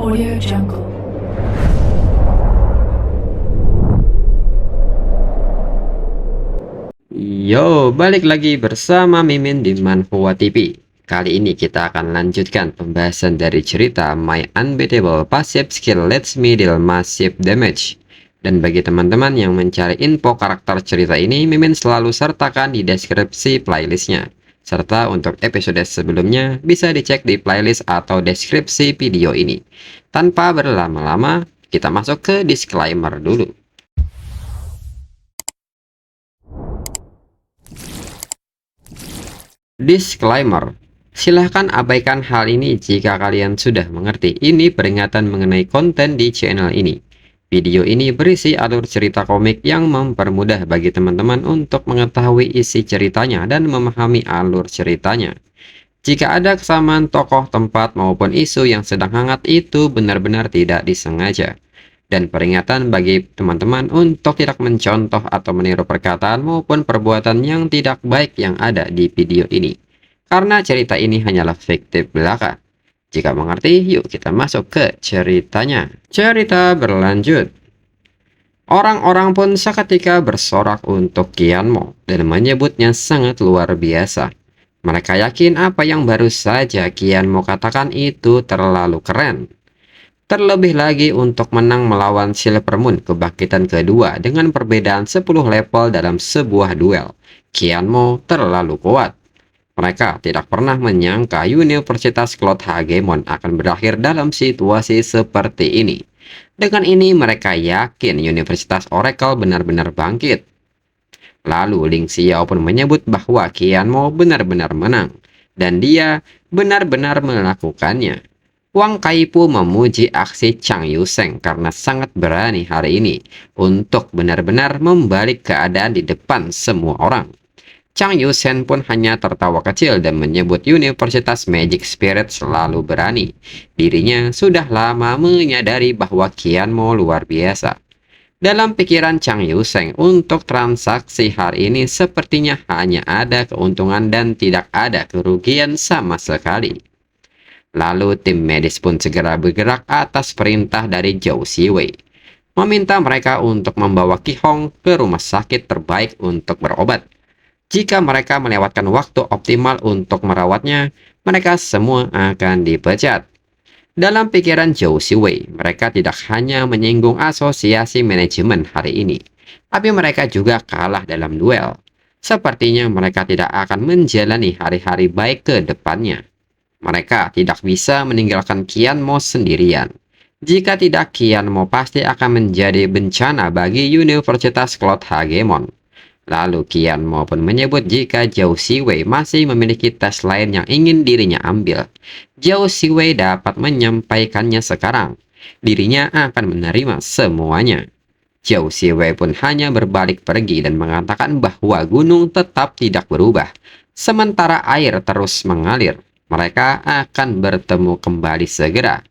Audio Jungle. Yo, balik lagi bersama Mimin di Manhwa TV. Kali ini kita akan lanjutkan pembahasan dari cerita My Unbeatable Passive Skill Lets Me Deal Massive Damage. Dan bagi teman-teman yang mencari info karakter cerita ini, Mimin selalu sertakan di deskripsi playlistnya. Serta untuk episode sebelumnya bisa dicek di playlist atau deskripsi video ini. Tanpa berlama-lama, kita masuk ke disclaimer dulu. Disclaimer. Silahkan abaikan hal ini jika kalian sudah mengerti. Ini peringatan mengenai konten di channel ini. Video ini berisi alur cerita komik yang mempermudah bagi teman-teman untuk mengetahui isi ceritanya dan memahami alur ceritanya. Jika ada kesamaan tokoh, tempat, maupun isu yang sedang hangat, itu benar-benar tidak disengaja. Dan peringatan bagi teman-teman untuk tidak mencontoh atau meniru perkataan maupun perbuatan yang tidak baik yang ada di video ini. Karena cerita ini hanyalah fiktif belaka. Jika mengerti, yuk kita masuk ke ceritanya. Cerita berlanjut. Orang-orang pun seketika bersorak untuk Qianmo dan menyebutnya sangat luar biasa. Mereka yakin apa yang baru saja Qianmo katakan itu terlalu keren. Terlebih lagi untuk menang melawan Silver Moon kebangkitan kedua dengan perbedaan 10 level dalam sebuah duel. Qianmo terlalu kuat. Mereka tidak pernah menyangka Universitas Cloud Hagemon akan berakhir dalam situasi seperti ini. Dengan ini mereka yakin Universitas Oracle benar-benar bangkit. Lalu Ling Xiao pun menyebut bahwa Qianmo benar-benar menang. Dan dia benar-benar melakukannya. Wang Kaipu memuji aksi Chang Yusheng karena sangat berani hari ini untuk benar-benar membalik keadaan di depan semua orang. Chang Yusheng pun hanya tertawa kecil dan menyebut Universitas Magic Spirit selalu berani. Dirinya sudah lama menyadari bahwa Qianmo luar biasa. Dalam pikiran Chang Yusheng, untuk transaksi hari ini sepertinya hanya ada keuntungan dan tidak ada kerugian sama sekali. Lalu tim medis pun segera bergerak atas perintah dari Zhou Siwei, meminta mereka untuk membawa Qi Hong ke rumah sakit terbaik untuk berobat. Jika mereka melewatkan waktu optimal untuk merawatnya, mereka semua akan dipecat. Dalam pikiran Zhou Siwei, mereka tidak hanya menyinggung asosiasi manajemen hari ini, tapi mereka juga kalah dalam duel. Sepertinya mereka tidak akan menjalani hari-hari baik ke depannya. Mereka tidak bisa meninggalkan Qianmo sendirian. Jika tidak, Qianmo pasti akan menjadi bencana bagi Universitas Cloud Hagemon. Lalu Qianmo pun menyebut jika Zhou Siwei masih memiliki tes lain yang ingin dirinya ambil. Zhou Siwei dapat menyampaikannya sekarang. Dirinya akan menerima semuanya. Zhou Siwei pun hanya berbalik pergi dan mengatakan bahwa gunung tetap tidak berubah, sementara air terus mengalir. Mereka akan bertemu kembali segera.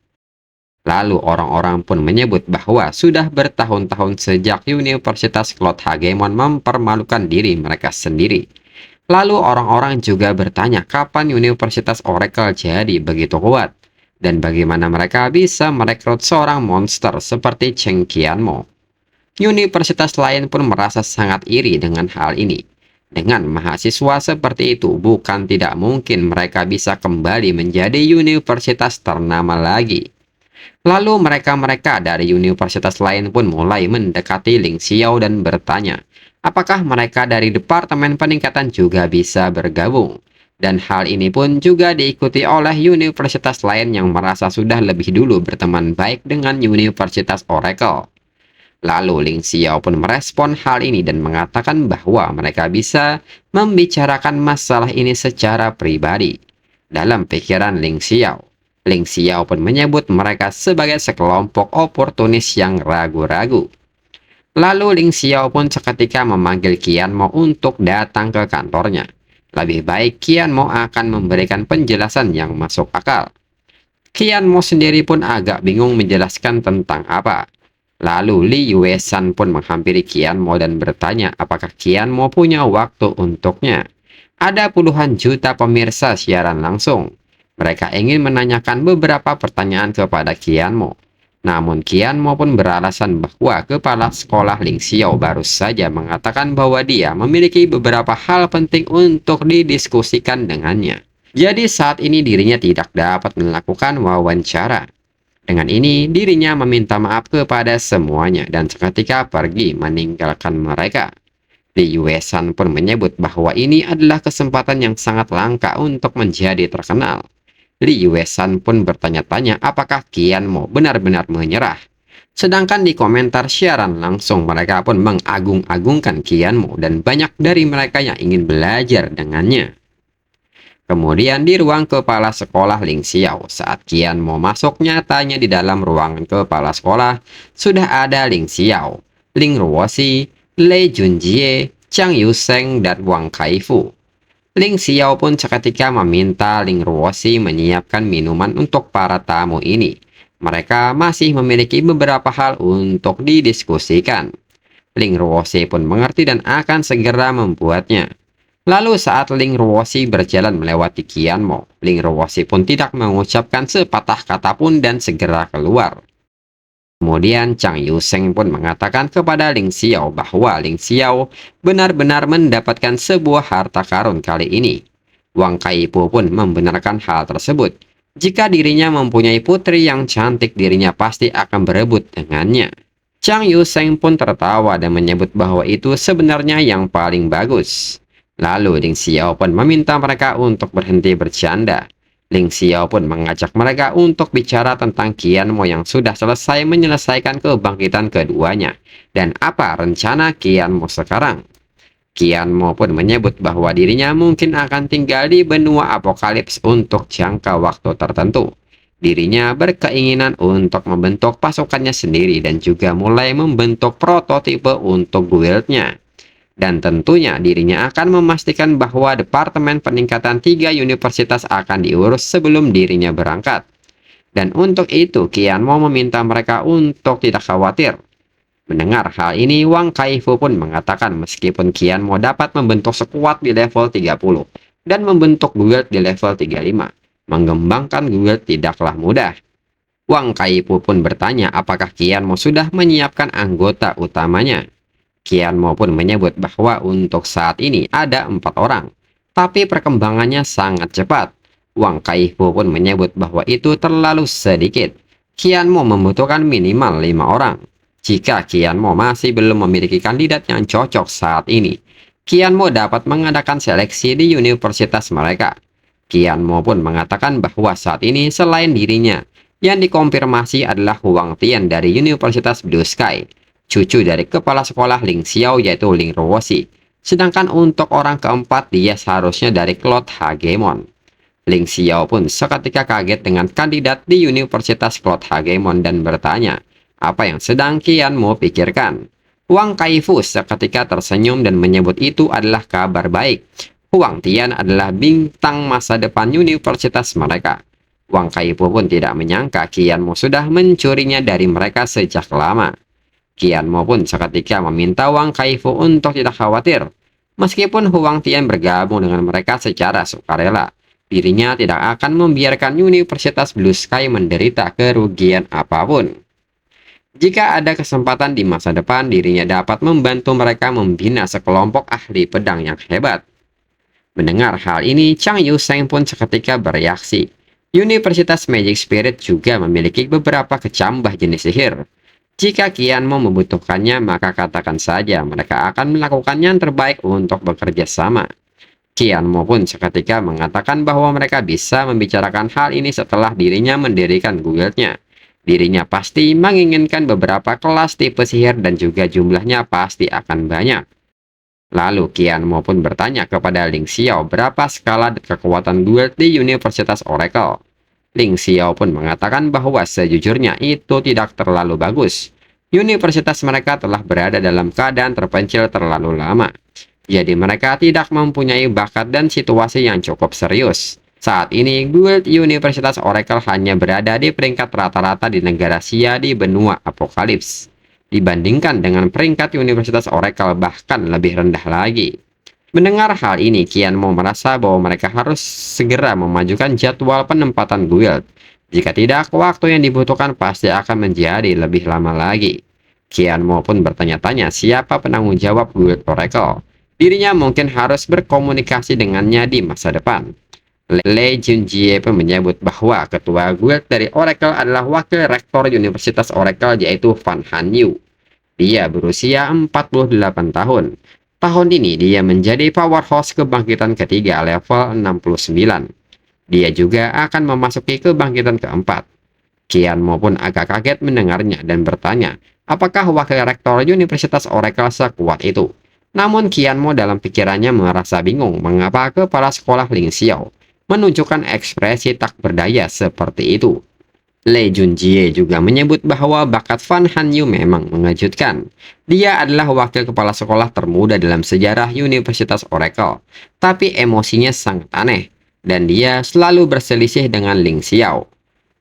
Lalu orang-orang pun menyebut bahwa sudah bertahun-tahun sejak Universitas Cloud Hagemon mempermalukan diri mereka sendiri. Lalu orang-orang juga bertanya kapan Universitas Oracle jadi begitu kuat, dan bagaimana mereka bisa merekrut seorang monster seperti Cheng Qianmo. Universitas lain pun merasa sangat iri dengan hal ini. Dengan mahasiswa seperti itu, bukan tidak mungkin mereka bisa kembali menjadi universitas ternama lagi. Lalu mereka-mereka dari universitas lain pun mulai mendekati Ling Xiao dan bertanya, apakah mereka dari Departemen Peningkatan juga bisa bergabung? Dan hal ini pun juga diikuti oleh universitas lain yang merasa sudah lebih dulu berteman baik dengan Universitas Oracle. Lalu Ling Xiao pun merespon hal ini dan mengatakan bahwa mereka bisa membicarakan masalah ini secara pribadi. Dalam pikiran Ling Xiao pun menyebut mereka sebagai sekelompok oportunis yang ragu-ragu. Lalu Ling Xiao pun seketika memanggil Qianmo untuk datang ke kantornya. Lebih baik Qianmo akan memberikan penjelasan yang masuk akal. Qianmo sendiri pun agak bingung menjelaskan tentang apa. Lalu Li Yuesan pun menghampiri Qianmo dan bertanya apakah Qianmo punya waktu untuknya. Ada puluhan juta pemirsa siaran langsung. Mereka ingin menanyakan beberapa pertanyaan kepada Qianmo. Namun Qianmo pun beralasan bahwa kepala sekolah Ling Xiao baru saja mengatakan bahwa dia memiliki beberapa hal penting untuk didiskusikan dengannya. Jadi saat ini dirinya tidak dapat melakukan wawancara. Dengan ini, dirinya meminta maaf kepada semuanya dan seketika pergi meninggalkan mereka. Li Yuesan pun menyebut bahwa ini adalah kesempatan yang sangat langka untuk menjadi terkenal. Li Yuesan pun bertanya-tanya apakah Qianmo benar-benar menyerah. Sedangkan di komentar siaran langsung mereka pun mengagung-agungkan Qianmo dan banyak dari mereka yang ingin belajar dengannya. Kemudian di ruang kepala sekolah Ling Xiao, saat Qianmo masuk nyatanya di dalam ruangan kepala sekolah, sudah ada Ling Xiao, Ling Ruoxi, Lei Junjie, Chang Yuseng, dan Wang Kaifu. Ling Xiao pun seketika meminta Ling Ruoxi menyiapkan minuman untuk para tamu ini. Mereka masih memiliki beberapa hal untuk didiskusikan. Ling Ruoxi pun mengerti dan akan segera membuatnya. Lalu saat Ling Ruoxi berjalan melewati Qianmo, Ling Ruoxi pun tidak mengucapkan sepatah kata pun dan segera keluar. Kemudian Chang Yuseng pun mengatakan kepada Ling Xiao bahwa Ling Xiao benar-benar mendapatkan sebuah harta karun kali ini. Wang Kaifu pun membenarkan hal tersebut. Jika dirinya mempunyai putri yang cantik, dirinya pasti akan berebut dengannya. Chang Yuseng pun tertawa dan menyebut bahwa itu sebenarnya yang paling bagus. Lalu Ling Xiao pun meminta mereka untuk berhenti bercanda. Ling Xiao pun mengajak mereka untuk bicara tentang Qianmo yang sudah selesai menyelesaikan kebangkitan keduanya. Dan apa rencana Qianmo sekarang? Qianmo pun menyebut bahwa dirinya mungkin akan tinggal di benua apokalips untuk jangka waktu tertentu. Dirinya berkeinginan untuk membentuk pasukannya sendiri dan juga mulai membentuk prototipe untuk guildnya. Dan tentunya dirinya akan memastikan bahwa Departemen Peningkatan 3 Universitas akan diurus sebelum dirinya berangkat. Dan untuk itu Qianmo meminta mereka untuk tidak khawatir. Mendengar hal ini, Wang Kaifu pun mengatakan meskipun Qianmo dapat membentuk sekuat di level 30 dan membentuk guild di level 35, mengembangkan guild tidaklah mudah. Wang Kaifu pun bertanya apakah Qianmo sudah menyiapkan anggota utamanya. Qianmo pun menyebut bahwa untuk saat ini ada 4 orang, tapi perkembangannya sangat cepat. Wang Kaifu pun menyebut bahwa itu terlalu sedikit. Qianmo membutuhkan minimal 5 orang. Jika Qianmo masih belum memiliki kandidat yang cocok saat ini, Qianmo dapat mengadakan seleksi di universitas mereka. Qianmo pun mengatakan bahwa saat ini selain dirinya, yang dikonfirmasi adalah Huang Tian dari Universitas Blue Sky, cucu dari kepala sekolah Ling Xiao yaitu Ling Ruoxi. Sedangkan untuk orang keempat dia seharusnya dari Cloud Hagemon. Ling Xiao pun seketika kaget dengan kandidat di Universitas Cloud Hagemon dan bertanya, apa yang sedang Qianmo pikirkan? Wang Kaifu seketika tersenyum dan menyebut itu adalah kabar baik. Huang Tian adalah bintang masa depan universitas mereka. Wang Kaifu pun tidak menyangka Qianmo sudah mencurinya dari mereka sejak lama. Qianmo pun seketika meminta Wang Kaifu untuk tidak khawatir. Meskipun Huang Tian bergabung dengan mereka secara sukarela, dirinya tidak akan membiarkan Universitas Blue Sky menderita kerugian apapun. Jika ada kesempatan di masa depan, dirinya dapat membantu mereka membina sekelompok ahli pedang yang hebat. Mendengar hal ini, Chang Yuseng pun seketika bereaksi. Universitas Magic Spirit juga memiliki beberapa kecambah jenis sihir. Jika Qianmo membutuhkannya, maka katakan saja mereka akan melakukan yang terbaik untuk bekerja sama. Qianmo pun seketika mengatakan bahwa mereka bisa membicarakan hal ini setelah dirinya mendirikan guildnya. Dirinya pasti menginginkan beberapa kelas tipe sihir dan juga jumlahnya pasti akan banyak. Lalu Qianmo pun bertanya kepada Ling Xiao berapa skala kekuatan guild di Universitas Oracle. Ling Xiao pun mengatakan bahwa sejujurnya itu tidak terlalu bagus. Universitas mereka telah berada dalam keadaan terpencil terlalu lama. Jadi mereka tidak mempunyai bakat dan situasi yang cukup serius. Saat ini, guild Universitas Oracle hanya berada di peringkat rata-rata di negara Xia di benua Apokalips. Dibandingkan dengan peringkat Universitas Oracle bahkan lebih rendah lagi. Mendengar hal ini, Qianmo merasa bahwa mereka harus segera memajukan jadwal penempatan guild. Jika tidak, waktu yang dibutuhkan pasti akan menjadi lebih lama lagi. Qianmo pun bertanya-tanya siapa penanggung jawab guild Oracle. Dirinya mungkin harus berkomunikasi dengannya di masa depan. Le Junjie pun menyebut bahwa ketua guild dari Oracle adalah wakil rektor Universitas Oracle yaitu Fan Hanyu. Dia berusia 48 tahun. Tahun ini dia menjadi powerhouse kebangkitan ketiga level 69. Dia juga akan memasuki kebangkitan keempat. Qianmo pun agak kaget mendengarnya dan bertanya, apakah wakil rektor Universitas Oracle sekuat itu? Namun Qianmo dalam pikirannya merasa bingung mengapa kepala sekolah Ling Xiao menunjukkan ekspresi tak berdaya seperti itu. Le Junjie juga menyebut bahwa bakat Fan Hanyu memang mengejutkan. Dia adalah wakil kepala sekolah termuda dalam sejarah Universitas Oracle, tapi emosinya sangat aneh, dan dia selalu berselisih dengan Ling Xiao.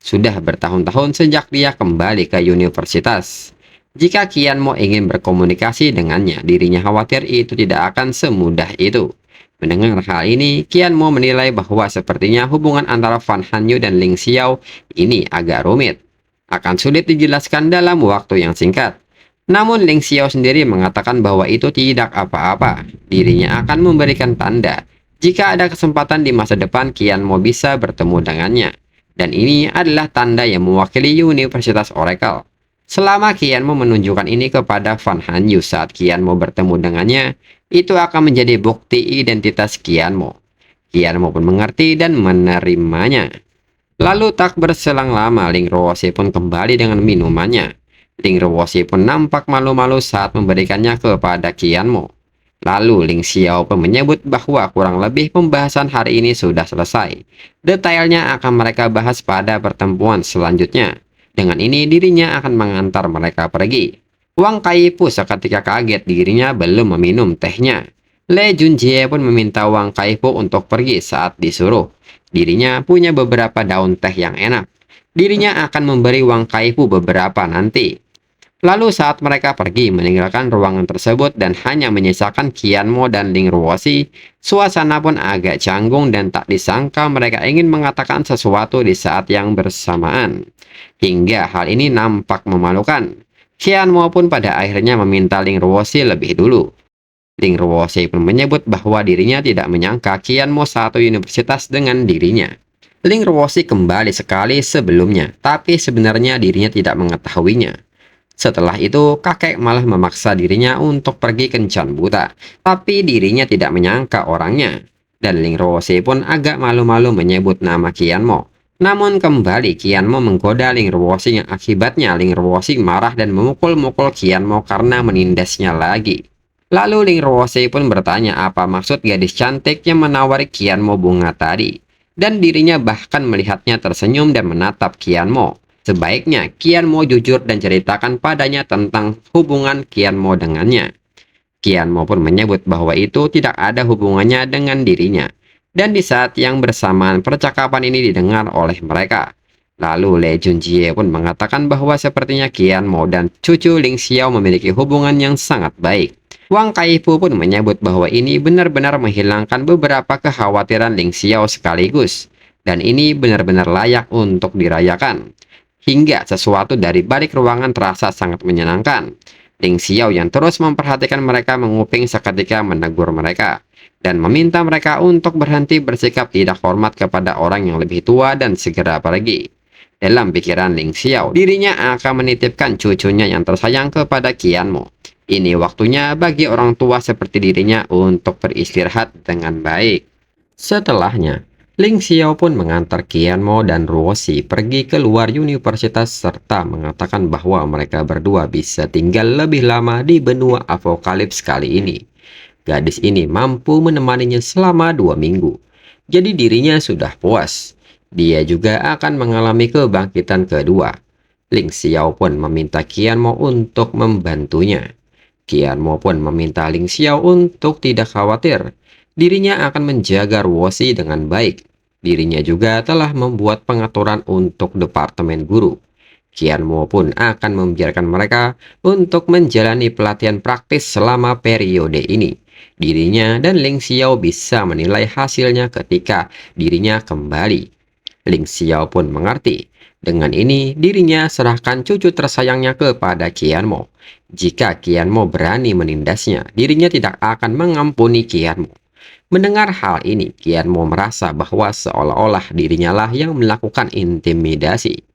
Sudah bertahun-tahun sejak dia kembali ke universitas. Jika Qianmo ingin berkomunikasi dengannya, dirinya khawatir itu tidak akan semudah itu. Mendengar hal ini, Qianmo menilai bahwa sepertinya hubungan antara Fan Hanyu dan Ling Xiao ini agak rumit. Akan sulit dijelaskan dalam waktu yang singkat. Namun Ling Xiao sendiri mengatakan bahwa itu tidak apa-apa. Dirinya akan memberikan tanda. Jika ada kesempatan di masa depan, Qianmo bisa bertemu dengannya. Dan ini adalah tanda yang mewakili Universitas Oracle. Selama Qianmo menunjukkan ini kepada Fan Hanyu saat Qianmo bertemu dengannya, itu akan menjadi bukti identitas Qianmo. Qianmo pun mengerti dan menerimanya. Lalu tak berselang lama, Ling Ruoxi pun kembali dengan minumannya. Ling Ruoxi pun nampak malu-malu saat memberikannya kepada Qianmo. Lalu Ling Xiao pun menyebut bahwa kurang lebih pembahasan hari ini sudah selesai. Detailnya akan mereka bahas pada pertemuan selanjutnya. Dengan ini dirinya akan mengantar mereka pergi. Wang Kaifu seketika kaget dirinya belum meminum tehnya. Le Junjie pun meminta Wang Kaifu untuk pergi saat disuruh. Dirinya punya beberapa daun teh yang enak. Dirinya akan memberi Wang Kaifu beberapa nanti. Lalu saat mereka pergi meninggalkan ruangan tersebut dan hanya menyisakan Qianmo dan Ling Ruoxi, suasana pun agak canggung dan tak disangka mereka ingin mengatakan sesuatu di saat yang bersamaan. Hingga hal ini nampak memalukan. Qianmo pun pada akhirnya meminta Ling Ruoxi lebih dulu. Ling Ruoxi pun menyebut bahwa dirinya tidak menyangka Qianmo satu universitas dengan dirinya. Ling Ruoxi kembali sekali sebelumnya, tapi sebenarnya dirinya tidak mengetahuinya. Setelah itu, kakek malah memaksa dirinya untuk pergi kencan buta, tapi dirinya tidak menyangka orangnya. Dan Ling Ruoxi pun agak malu-malu menyebut nama Qianmo. Namun kembali Qianmo menggoda Ling Ruoxi yang akibatnya Ling Ruoxi marah dan memukul-mukul Qianmo karena menindasnya lagi. Lalu Ling Ruoxi pun bertanya apa maksud gadis cantik yang menawari Qianmo bunga tadi. Dan dirinya bahkan melihatnya tersenyum dan menatap Qianmo. Sebaiknya Qianmo jujur dan ceritakan padanya tentang hubungan Qianmo dengannya. Qianmo pun menyebut bahwa itu tidak ada hubungannya dengan dirinya. Dan di saat yang bersamaan percakapan ini didengar oleh mereka. Lalu Le Junjie pun mengatakan bahwa sepertinya Qianmo dan cucu Ling Xiao memiliki hubungan yang sangat baik. Wang Kaifu pun menyebut bahwa ini benar-benar menghilangkan beberapa kekhawatiran Ling Xiao sekaligus. Dan ini benar-benar layak untuk dirayakan. Hingga sesuatu dari balik ruangan terasa sangat menyenangkan. Ling Xiao yang terus memperhatikan mereka menguping seketika menegur mereka. Dan meminta mereka untuk berhenti bersikap tidak hormat kepada orang yang lebih tua dan segera pergi. Dalam pikiran Ling Xiao, dirinya akan menitipkan cucunya yang tersayang kepada Qianmo. Ini waktunya bagi orang tua seperti dirinya untuk beristirahat dengan baik. Setelahnya, Ling Xiao pun mengantar Qianmo dan Ruoxi pergi ke luar universitas serta mengatakan bahwa mereka berdua bisa tinggal lebih lama di benua apokalips kali ini. Gadis ini mampu menemaninya selama 2 minggu. Jadi dirinya sudah puas. Dia juga akan mengalami kebangkitan kedua. Ling Xiao pun meminta Qianmo untuk membantunya. Qianmo pun meminta Ling Xiao untuk tidak khawatir. Dirinya akan menjaga Ruoxi dengan baik. Dirinya juga telah membuat pengaturan untuk departemen guru. Qian Mo pun akan membiarkan mereka untuk menjalani pelatihan praktis selama periode ini. Dirinya dan Ling Xiao bisa menilai hasilnya ketika dirinya kembali. Ling Xiao pun mengerti. Dengan ini, dirinya serahkan cucu tersayangnya kepada Qian Mo. Jika Qian Mo berani menindasnya, dirinya tidak akan mengampuni Qian Mo. Mendengar hal ini, Qian Mo merasa bahwa seolah-olah dirinya lah yang melakukan intimidasi.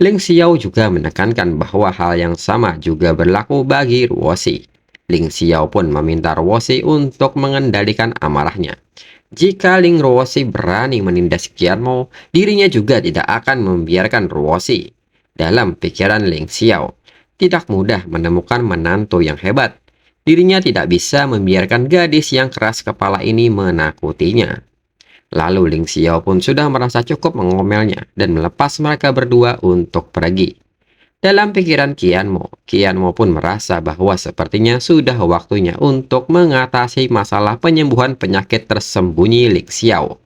Ling Xiao juga menekankan bahwa hal yang sama juga berlaku bagi Ruoxi. Ling Xiao pun meminta Ruoxi untuk mengendalikan amarahnya. Jika Ling Ruoxi berani menindas Qian Mo, dirinya juga tidak akan membiarkan Ruoxi. Dalam pikiran Ling Xiao, tidak mudah menemukan menantu yang hebat. Dirinya tidak bisa membiarkan gadis yang keras kepala ini menakutinya. Lalu Ling Xiao pun sudah merasa cukup mengomelnya dan melepas mereka berdua untuk pergi. Dalam pikiran Qian Mo pun merasa bahwa sepertinya sudah waktunya untuk mengatasi masalah penyembuhan penyakit tersembunyi Ling Xiao.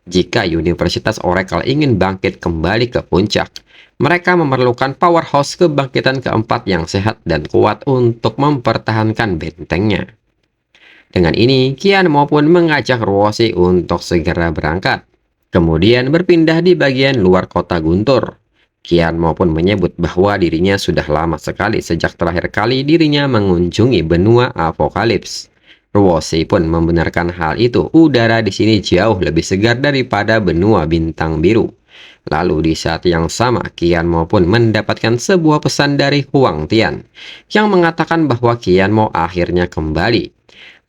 Jika Universitas Oracle ingin bangkit kembali ke puncak, mereka memerlukan powerhouse kebangkitan keempat yang sehat dan kuat untuk mempertahankan bentengnya. Dengan ini, Qian Mo pun mengajak Ruoxi untuk segera berangkat, kemudian berpindah di bagian luar kota Guntur. Qian Mo pun menyebut bahwa dirinya sudah lama sekali sejak terakhir kali dirinya mengunjungi benua Apokalips. Ruoxi pun membenarkan hal itu. Udara di sini jauh lebih segar daripada benua bintang biru. Lalu di saat yang sama, Qian Mo pun mendapatkan sebuah pesan dari Huang Tian yang mengatakan bahwa Qian Mo akhirnya kembali.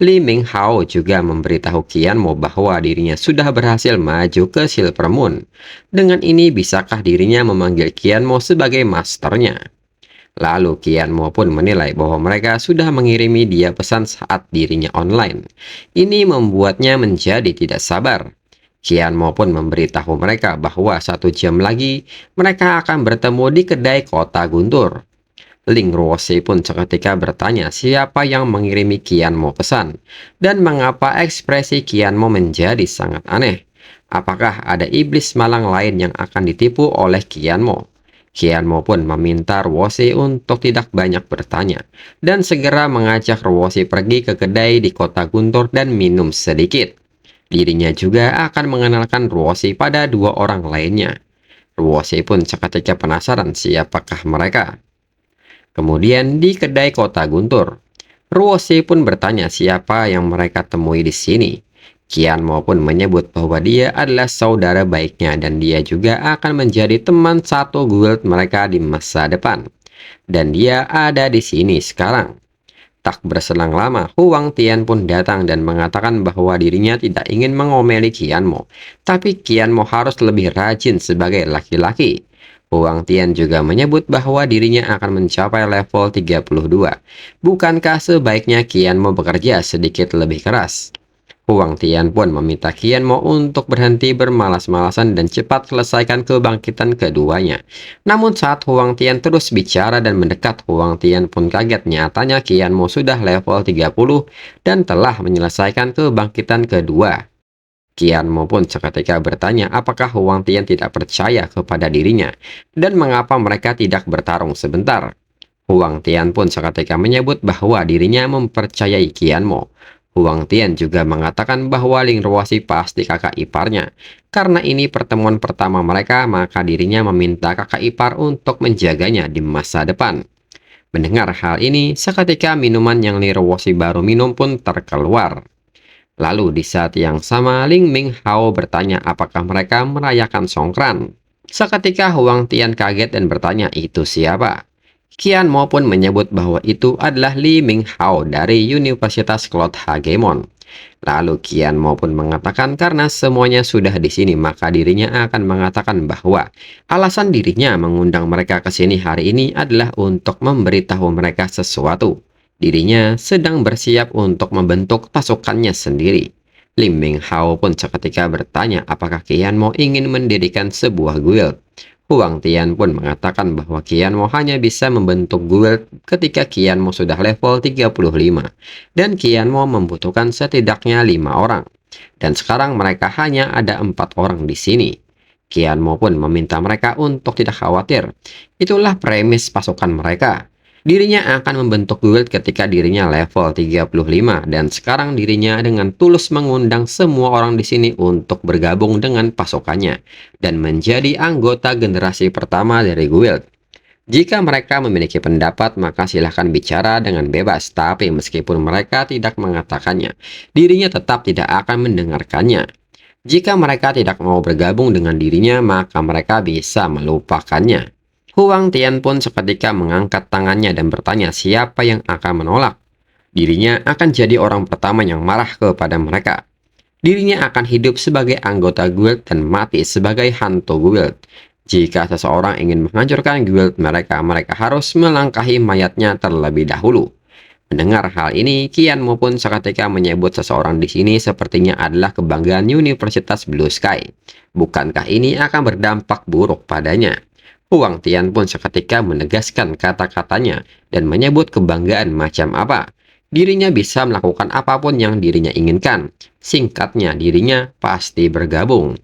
Li Minghao juga memberitahu Qian Mo bahwa dirinya sudah berhasil maju ke Silver Moon. Dengan ini, bisakah dirinya memanggil Qian Mo sebagai masternya? Lalu Qian Mo pun menilai bahwa mereka sudah mengirimi dia pesan saat dirinya online. Ini membuatnya menjadi tidak sabar. Qian Mo pun memberitahu mereka bahwa 1 jam lagi mereka akan bertemu di kedai kota Guntur. Ling Ruoxi pun seketika bertanya siapa yang mengirimi Qian Mo pesan, dan mengapa ekspresi Qian Mo menjadi sangat aneh. Apakah ada iblis malang lain yang akan ditipu oleh Qian Mo? Qian Mo pun meminta Ruoxi untuk tidak banyak bertanya, dan segera mengajak Ruoxi pergi ke kedai di kota Guntur dan minum sedikit. Dirinya juga akan mengenalkan Ruoxi pada 2 orang lainnya. Ruoxi pun seketika penasaran siapakah mereka. Kemudian di kedai kota Guntur, Ruoxi pun bertanya siapa yang mereka temui di sini. Qian Mo pun menyebut bahwa dia adalah saudara baiknya dan dia juga akan menjadi teman satu guild mereka di masa depan. Dan dia ada di sini sekarang. Tak berselang lama, Huang Tian pun datang dan mengatakan bahwa dirinya tidak ingin mengomeli Qian Mo, tapi Qian Mo harus lebih rajin sebagai laki-laki. Huang Tian juga menyebut bahwa dirinya akan mencapai level 32. Bukankah sebaiknya Qian Mo bekerja sedikit lebih keras? Huang Tian pun meminta Qian Mo untuk berhenti bermalas-malasan dan cepat selesaikan kebangkitan keduanya. Namun saat Huang Tian terus bicara dan mendekat, Huang Tian pun kaget, nyatanya Qian Mo sudah level 30 dan telah menyelesaikan kebangkitan kedua. Qian Mo pun seketika bertanya apakah Huang Tian tidak percaya kepada dirinya dan mengapa mereka tidak bertarung sebentar. Huang Tian pun seketika menyebut bahwa dirinya mempercayai Qian Mo. Huang Tian juga mengatakan bahwa Ling Ruoxi pasti kakak iparnya. Karena ini pertemuan pertama mereka, maka dirinya meminta kakak ipar untuk menjaganya di masa depan. Mendengar hal ini, seketika minuman yang Ling Ruoxi baru minum pun terkeluar. Lalu di saat yang sama, Ling Minghao bertanya apakah mereka merayakan Songkran. Seketika Huang Tian kaget dan bertanya itu siapa. Qian Mo pun menyebut bahwa itu adalah Li Minghao dari Universitas Cloud Hagemon. Lalu Qian Mo pun mengatakan karena semuanya sudah di sini, maka dirinya akan mengatakan bahwa alasan dirinya mengundang mereka ke sini hari ini adalah untuk memberitahu mereka sesuatu. Dirinya sedang bersiap untuk membentuk pasukannya sendiri. Lim Minghao pun seketika bertanya apakah Qian Mo ingin mendirikan sebuah guild. Huang Tian pun mengatakan bahwa Qian Mo hanya bisa membentuk guild ketika Qian Mo sudah level 35. Dan Qian Mo membutuhkan setidaknya 5 orang. Dan sekarang mereka hanya ada 4 orang di sini. Qian Mo pun meminta mereka untuk tidak khawatir. Itulah premis pasukan mereka. Dirinya akan membentuk guild ketika dirinya level 35 dan sekarang dirinya dengan tulus mengundang semua orang di sini untuk bergabung dengan pasukannya dan menjadi anggota generasi pertama dari guild. Jika mereka memiliki pendapat, maka silahkan bicara dengan bebas, tapi meskipun mereka tidak mengatakannya, dirinya tetap tidak akan mendengarkannya. Jika mereka tidak mau bergabung dengan dirinya, maka mereka bisa melupakannya. Huang Tian pun seketika mengangkat tangannya dan bertanya siapa yang akan menolak. Dirinya akan jadi orang pertama yang marah kepada mereka. Dirinya akan hidup sebagai anggota guild dan mati sebagai hantu guild. Jika seseorang ingin menghancurkan guild mereka, mereka harus melangkahi mayatnya terlebih dahulu. Mendengar hal ini, Qian Mo pun seketika menyebut seseorang di sini sepertinya adalah kebanggaan Universitas Blue Sky. Bukankah ini akan berdampak buruk padanya? Huang Tian pun seketika menegaskan kata-katanya dan menyebut kebanggaan macam apa. Dirinya bisa melakukan apapun yang dirinya inginkan. Singkatnya, dirinya pasti bergabung.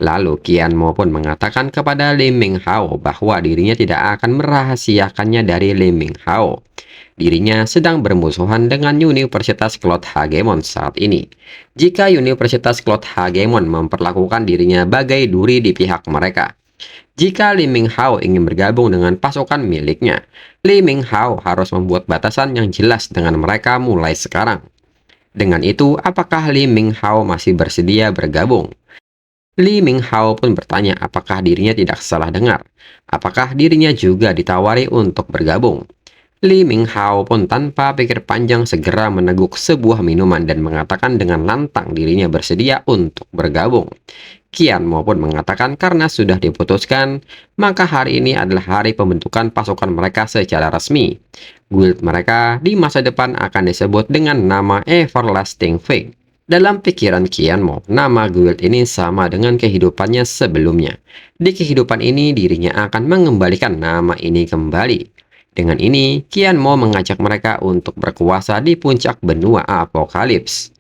Lalu Qian Mo pun mengatakan kepada Li Minghao bahwa dirinya tidak akan merahasiakannya dari Li Minghao. Dirinya sedang bermusuhan dengan Universitas Cloud Hagemon saat ini. Jika Universitas Cloud Hagemon memperlakukan dirinya bagai duri di pihak mereka, jika Li Minghao ingin bergabung dengan pasukan miliknya, Li Minghao harus membuat batasan yang jelas dengan mereka mulai sekarang. Dengan itu, apakah Li Minghao masih bersedia bergabung? Li Minghao pun bertanya apakah dirinya tidak salah dengar. Apakah dirinya juga ditawari untuk bergabung? Li Minghao pun tanpa pikir panjang segera meneguk sebuah minuman dan mengatakan dengan lantang dirinya bersedia untuk bergabung. Qian Mo pun mengatakan karena sudah diputuskan, maka hari ini adalah hari pembentukan pasukan mereka secara resmi. Guild mereka di masa depan akan disebut dengan nama Everlasting Fig. Dalam pikiran Qian Mo, nama guild ini sama dengan kehidupannya sebelumnya. Di kehidupan ini, dirinya akan mengembalikan nama ini kembali. Dengan ini, Qian Mo mengajak mereka untuk berkuasa di puncak benua apokalips.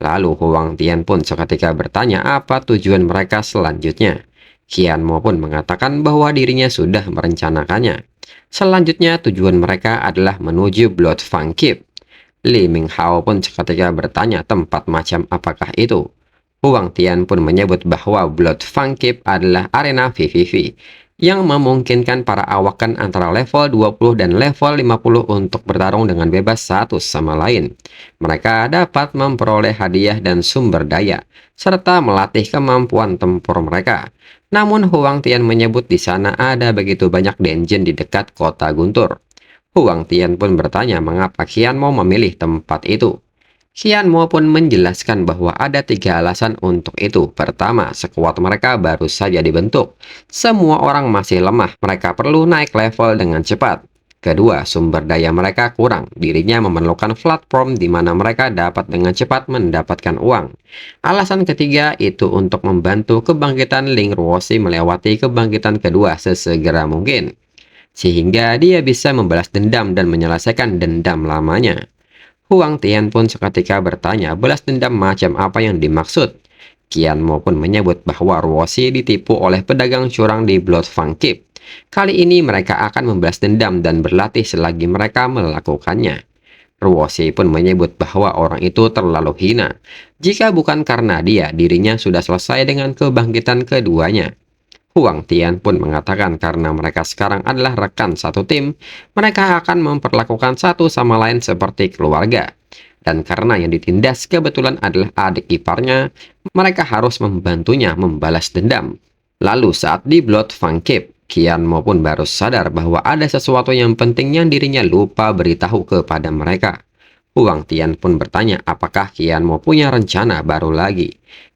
Lalu Huang Tian pun seketika bertanya apa tujuan mereka selanjutnya. Qian Mo pun mengatakan bahwa dirinya sudah merencanakannya. Selanjutnya tujuan mereka adalah menuju Blood Fang Keep. Li Minghao pun seketika bertanya tempat macam apakah itu. Huang Tian pun menyebut bahwa Blood Fang Keep adalah arena PVV yang memungkinkan para awakan antara level 20 dan level 50 untuk bertarung dengan bebas satu sama lain. Mereka dapat memperoleh hadiah dan sumber daya, serta melatih kemampuan tempur mereka. Namun Huang Tian menyebut di sana ada begitu banyak dungeon di dekat kota Guntur. Huang Tian pun bertanya mengapa Qian Mo memilih tempat itu. Qian Mo pun menjelaskan bahwa ada 3 alasan untuk itu. Pertama, sekuat mereka baru saja dibentuk. Semua orang masih lemah, mereka perlu naik level dengan cepat. Kedua, sumber daya mereka kurang. Dirinya memerlukan platform di mana mereka dapat dengan cepat mendapatkan uang. Alasan ketiga itu untuk membantu kebangkitan Ling Ruoxi melewati kebangkitan kedua sesegera mungkin, sehingga dia bisa membalas dendam dan menyelesaikan dendam lamanya. Huang Tian pun seketika bertanya balas dendam macam apa yang dimaksud. Qian Mo pun menyebut bahwa Ruoxi ditipu oleh pedagang curang di Blood Fang Keep. Kali ini mereka akan membalas dendam dan berlatih selagi mereka melakukannya. Ruoxi pun menyebut bahwa orang itu terlalu hina. Jika bukan karena dia, dirinya sudah selesai dengan kebangkitan keduanya. Huang Tian pun mengatakan karena mereka sekarang adalah rekan satu tim, mereka akan memperlakukan satu sama lain seperti keluarga. Dan karena yang ditindas kebetulan adalah adik iparnya, mereka harus membantunya membalas dendam. Lalu saat di Blood Fang Keep, Qian Mo pun baru sadar bahwa ada sesuatu yang penting yang dirinya lupa beritahu kepada mereka. Huang Tian pun bertanya apakah Qian Mo punya rencana baru lagi.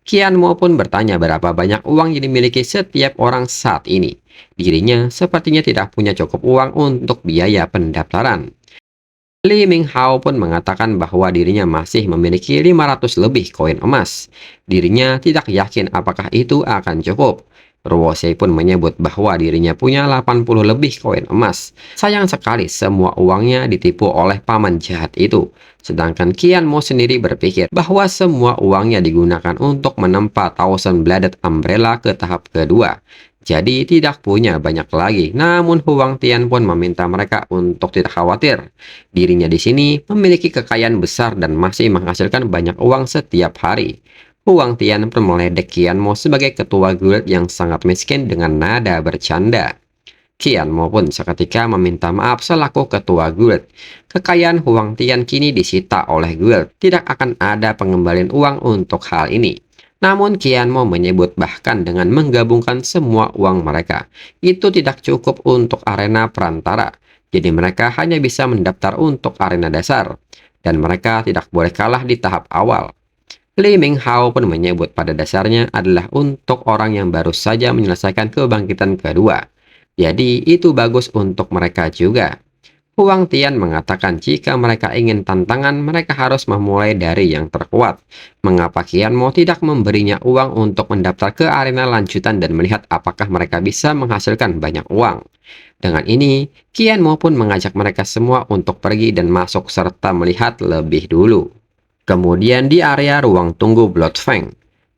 Qian Mo pun bertanya berapa banyak uang yang dimiliki setiap orang saat ini. Dirinya sepertinya tidak punya cukup uang untuk biaya pendaftaran. Li Minghao pun mengatakan bahwa dirinya masih memiliki 500 lebih koin emas. Dirinya tidak yakin apakah itu akan cukup. Ruosei pun menyebut bahwa dirinya punya 80 lebih koin emas. Sayang sekali semua uangnya ditipu oleh paman jahat itu. Sedangkan Qian Mo sendiri berpikir bahwa semua uangnya digunakan untuk menempa Thousand Bladed Umbrella ke tahap kedua. Jadi tidak punya banyak lagi. Namun Huang Tian pun meminta mereka untuk tidak khawatir. Dirinya di sini memiliki kekayaan besar dan masih menghasilkan banyak uang setiap hari. Huang Tian pun meledek Qian Mo sebagai ketua guild yang sangat miskin dengan nada bercanda. Qian Mo pun seketika meminta maaf selaku ketua guild. Kekayaan Huang Tian kini disita oleh guild. Tidak akan ada pengembalian uang untuk hal ini. Namun Qian Mo menyebut bahkan dengan menggabungkan semua uang mereka, itu tidak cukup untuk arena perantara. Jadi mereka hanya bisa mendaftar untuk arena dasar. Dan mereka tidak boleh kalah di tahap awal. Li Minghao pun menyebut pada dasarnya adalah untuk orang yang baru saja menyelesaikan kebangkitan kedua. Jadi itu bagus untuk mereka juga. Huang Tian mengatakan jika mereka ingin tantangan, mereka harus memulai dari yang terkuat. Mengapa Qian Mo tidak memberinya uang untuk mendaftar ke arena lanjutan dan melihat apakah mereka bisa menghasilkan banyak uang? Dengan ini, Qian Mo pun mengajak mereka semua untuk pergi dan masuk serta melihat lebih dulu. Kemudian di area ruang tunggu Bloodfang,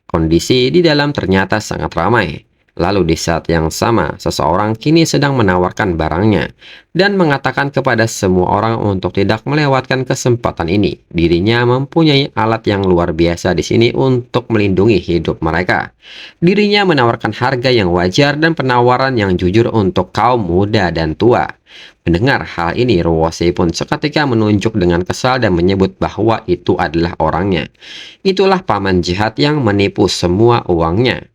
kondisi di dalam ternyata sangat ramai. Lalu di saat yang sama, seseorang kini sedang menawarkan barangnya dan mengatakan kepada semua orang untuk tidak melewatkan kesempatan ini. Dirinya mempunyai alat yang luar biasa di sini untuk melindungi hidup mereka. Dirinya menawarkan harga yang wajar dan penawaran yang jujur untuk kaum muda dan tua. Mendengar hal ini, Ruosei pun seketika menunjuk dengan kesal dan menyebut bahwa itu adalah orangnya. Itulah paman jahat yang menipu semua uangnya.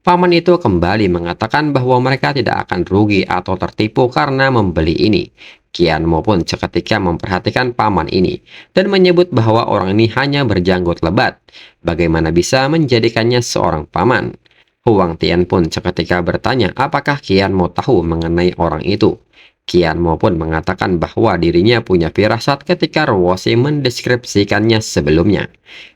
Paman itu kembali mengatakan bahwa mereka tidak akan rugi atau tertipu karena membeli ini. Qian Mo pun seketika memperhatikan paman ini dan menyebut bahwa orang ini hanya berjanggut lebat. Bagaimana bisa menjadikannya seorang paman? Huang Tian pun seketika bertanya apakah Qian Mo tahu mengenai orang itu. Qian Mo pun mengatakan bahwa dirinya punya firasat ketika Ruosei mendeskripsikannya sebelumnya.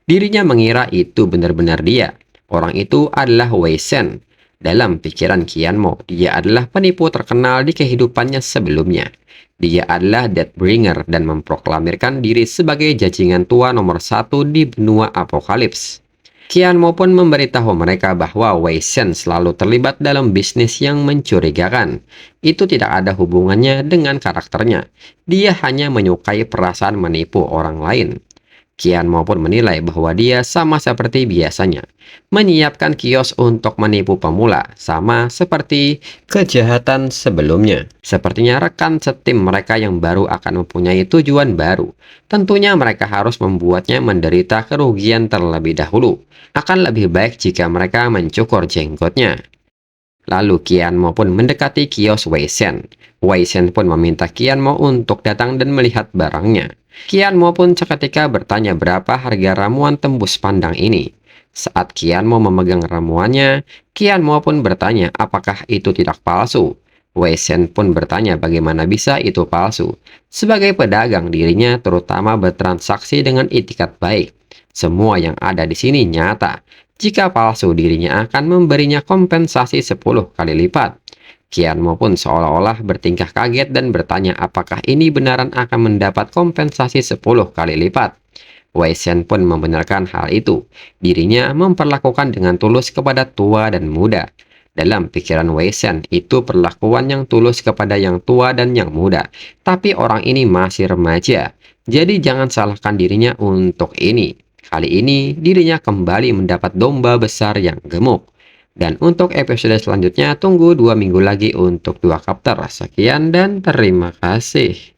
Dirinya mengira itu benar-benar dia. Orang itu adalah Wei Shen. Dalam pikiran Qian Mo, dia adalah penipu terkenal di kehidupannya sebelumnya. Dia adalah Deathbringer dan memproklamirkan diri sebagai jajingan tua nomor 1 di benua Apokalips. Qian Mo pun memberitahu mereka bahwa Wei Shen selalu terlibat dalam bisnis yang mencurigakan. Itu tidak ada hubungannya dengan karakternya. Dia hanya menyukai perasaan menipu orang lain. Qian Mo pun menilai bahwa dia sama seperti biasanya, menyiapkan kios untuk menipu pemula, sama seperti kejahatan sebelumnya. Sepertinya rekan setim mereka yang baru akan mempunyai tujuan baru. Tentunya mereka harus membuatnya menderita kerugian terlebih dahulu. Akan lebih baik jika mereka mencukur jenggotnya. Lalu Qian Mo pun mendekati kios Wei Shen. Wei Shen pun meminta Qian Mo untuk datang dan melihat barangnya. Qian Mo pun seketika bertanya berapa harga ramuan tembus pandang ini. Saat Qian Mo memegang ramuannya, Qian Mo pun bertanya apakah itu tidak palsu. Wei Shen pun bertanya bagaimana bisa itu palsu. Sebagai pedagang dirinya terutama bertransaksi dengan itikat baik. Semua yang ada di sini nyata. Jika palsu dirinya akan memberinya kompensasi 10 kali lipat. Qian Mo pun seolah-olah bertingkah kaget dan bertanya apakah ini benaran akan mendapat kompensasi 10 kali lipat. Wei Shen pun membenarkan hal itu. Dirinya memperlakukan dengan tulus kepada tua dan muda. Dalam pikiran Wei Shen, itu perlakuan yang tulus kepada yang tua dan yang muda. Tapi orang ini masih remaja. Jadi jangan salahkan dirinya untuk ini. Kali ini dirinya kembali mendapat domba besar yang gemuk. Dan untuk episode selanjutnya tunggu 2 minggu lagi untuk 2 chapter. Sekian dan terima kasih.